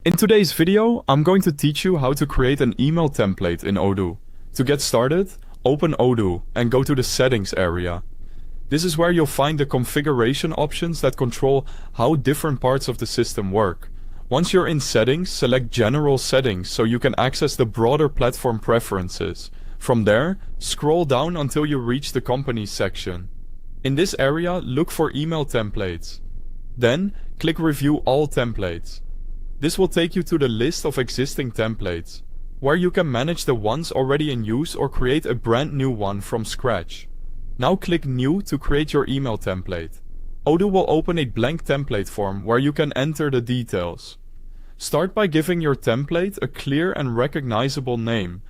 In today's video, I'm going to teach you how to create an email template in Odoo. To get started, open Odoo and go to the settings area. This is where you'll find the configuration options that control how different parts of the system work. Once you're in settings, select general settings so you can access the broader platform preferences. From there, scroll down until you reach the company section. In this area, look for email templates. Then, click Review All Templates. This will take you to the list of existing templates, where you can manage the ones already in use or create a brand new one from scratch. Now click New to create your email template. Odoo will open a blank template form where you can enter the details. Start by giving your template a clear and recognizable name,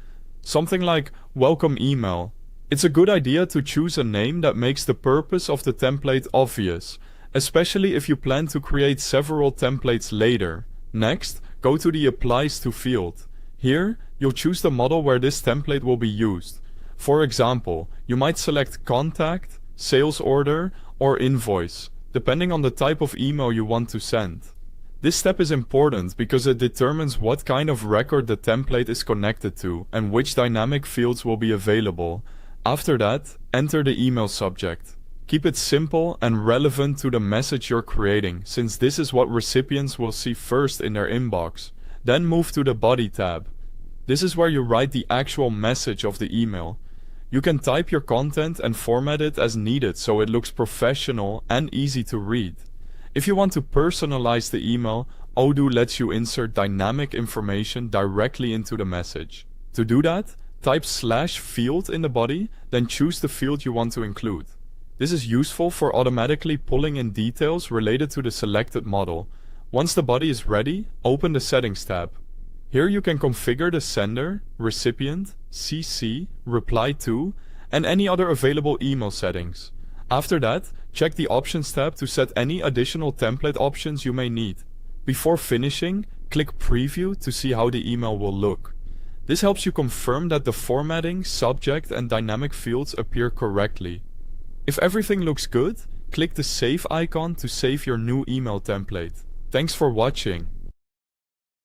something like Welcome Email. It's a good idea to choose a name that makes the purpose of the template obvious, especially if you plan to create several templates later. Next, go to the Applies to field. Here, you'll choose the model where this template will be used. For example, you might select Contact, Sales Order, or Invoice, depending on the type of email you want to send. This step is important because it determines what kind of record the template is connected to and which dynamic fields will be available. After that, enter the email subject. Keep it simple and relevant to the message you're creating, since this is what recipients will see first in their inbox. Then move to the Body tab. This is where you write the actual message of the email. You can type your content and format it as needed so it looks professional and easy to read. If you want to personalize the email, Odoo lets you insert dynamic information directly into the message. To do that, type /field in the body, then choose the field you want to include. This is useful for automatically pulling in details related to the selected model. Once the body is ready, open the Settings tab. Here you can configure the sender, recipient, CC, reply to, and any other available email settings. After that, check the Options tab to set any additional template options you may need. Before finishing, click Preview to see how the email will look. This helps you confirm that the formatting, subject, and dynamic fields appear correctly. If everything looks good, click the Save icon to save your new email template. Thanks for watching.